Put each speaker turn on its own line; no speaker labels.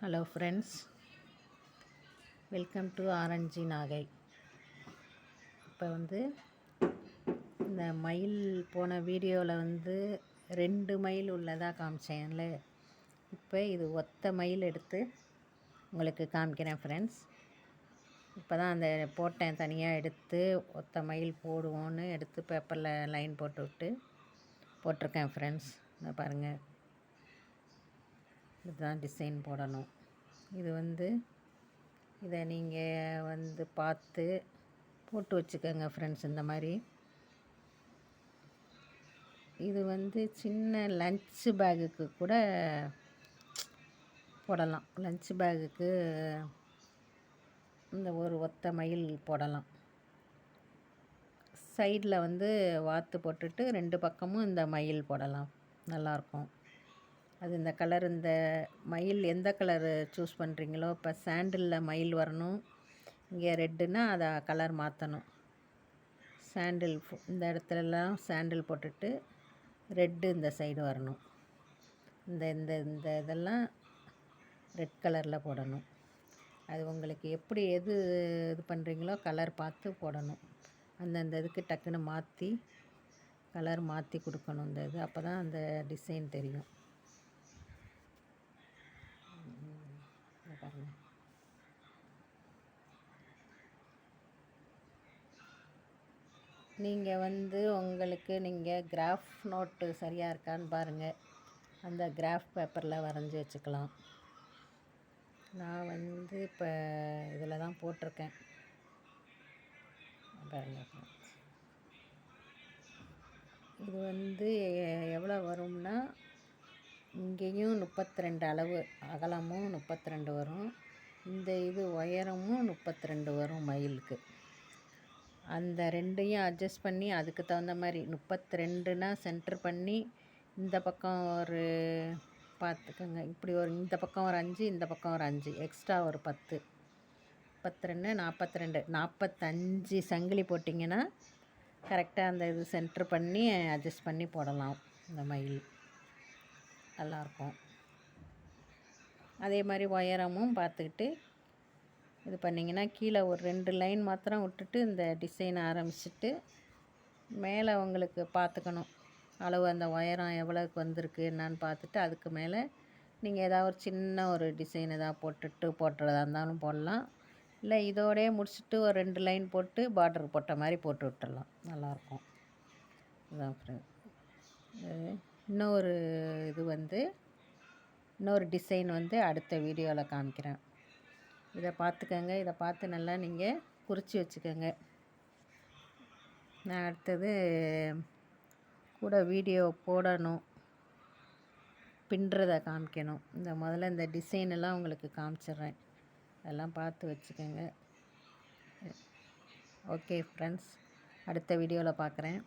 Hello friends, welcome to RNG Nagai. இப்போ இந்த மயில் போன வீடியோவில் 2 மயில் உள்ளதாக காமிச்சேன்ல. இப்போ இது ஒத்த மயில் எடுத்து உங்களுக்கு காமிக்கிறேன் ஃப்ரெண்ட்ஸ். இப்போ தான் அந்த போட்டேன், தனியாக எடுத்து ஒத்த மயில் போடுவோன்னு எடுத்து பேப்பரில் லைன் போட்டு விட்டு போட்டிருக்கேன் ஃப்ரெண்ட்ஸ். இதை பாருங்கள், இதுதான் டிசைன் போடணும். இது இதை நீங்கள் பார்த்து போட்டு வச்சுக்கோங்க ஃப்ரெண்ட்ஸ். இந்த மாதிரி இது சின்ன லஞ்ச் பேகுக்கு கூட போடலாம். லஞ்ச் பேகுக்கு இந்த ஒரு ஒத்த மயில் போடலாம். சைடில் வாத்து போட்டுட்டு 2 பக்கமும் இந்த மயில் போடலாம், நல்லாயிருக்கும். அது இந்த கலர், இந்த மயில் எந்த கலரு சூஸ் பண்ணுறீங்களோ, இப்போ சாண்டிலில் மயில் வரணும், இங்கே ரெட்டுன்னா அதை கலர் மாற்றணும். சாண்டில் இந்த இடத்துலலாம் சாண்டில் போட்டுட்டு ரெட்டு இந்த சைடு வரணும். இந்த இந்த இந்த இதெல்லாம் ரெட் கலரில் போடணும். அது உங்களுக்கு எப்படி எது இது பண்ணுறீங்களோ கலர் பார்த்து போடணும். அந்தந்த இதுக்கு டக்குன்னு மாற்றி கலர் மாற்றி கொடுக்கணும். இந்த இது அப்போ தான் அந்த டிசைன் தெரியும். பாருங்கள், நீங்கள் உங்களுக்கு நீங்கள் கிராஃப் நோட்டு சரியாக இருக்கான்னு பாருங்கள். அந்த கிராஃப் பேப்பரில் வரைஞ்சி வச்சுக்கலாம். நான் இப்போ இதில் தான் போட்டிருக்கேன் பாருங்கள். இது எவ்வளோ வரும்னா, இங்கேயும் 32 அளவு, அகலமும் 32 வரும். இந்த இது உயரமும் 32 வரும் மயிலுக்கு. அந்த ரெண்டையும் அட்ஜஸ்ட் பண்ணி அதுக்கு தகுந்த மாதிரி 32னா சென்டர் பண்ணி இந்த பக்கம் ஒரு பார்த்துக்கோங்க. இப்படி ஒரு இந்த பக்கம் ஒரு 5, இந்த பக்கம் ஒரு 5, எக்ஸ்ட்ரா ஒரு 10, 32, 42, 45 சங்கிலி போட்டிங்கன்னா கரெக்டாக அந்த இது சென்டர் பண்ணி அட்ஜஸ்ட் பண்ணி போடலாம். இந்த மயில் நல்லாயிருக்கும். அதே மாதிரி உயரமும் பார்த்துக்கிட்டு இது பண்ணிங்கன்னா கீழே ஒரு 2 லைன் மாத்திரம் விட்டுட்டு இந்த டிசைன் ஆரம்பிச்சுட்டு மேலே உங்களுக்கு பார்த்துக்கணும் அளவு, அந்த உயரம் எவ்வளோக்கு வந்திருக்கு என்னான்னு பார்த்துட்டு அதுக்கு மேலே நீங்கள் ஏதாவது ஒரு சின்ன ஒரு டிசைன் எதாவது போட்டுறதா இருந்தாலும் போடலாம். இல்லை இதோடய முடிச்சுட்டு ஒரு 2 லைன் போட்டு பார்டர் போட்ட மாதிரி போட்டு விட்டுடலாம், நல்லாயிருக்கும். இதுதான் ஃப்ரெண்ட். இன்னொரு இது இன்னொரு டிசைன் அடுத்த வீடியோவில் காமிக்கிறேன். இதை பார்த்துக்கங்க. இதை பார்த்து நல்லா நீங்கள் குறித்து வச்சுக்கோங்க. நான் அடுத்தது கூட வீடியோ போடணும், பின்னுறதை காமிக்கணும். முதல்ல இந்த டிசைனெல்லாம் உங்களுக்கு காமிச்சிட்றேன், அதெல்லாம் பார்த்து வச்சுக்கோங்க. ஓகே ஃப்ரெண்ட்ஸ், அடுத்த வீடியோவில் பார்க்குறேன்.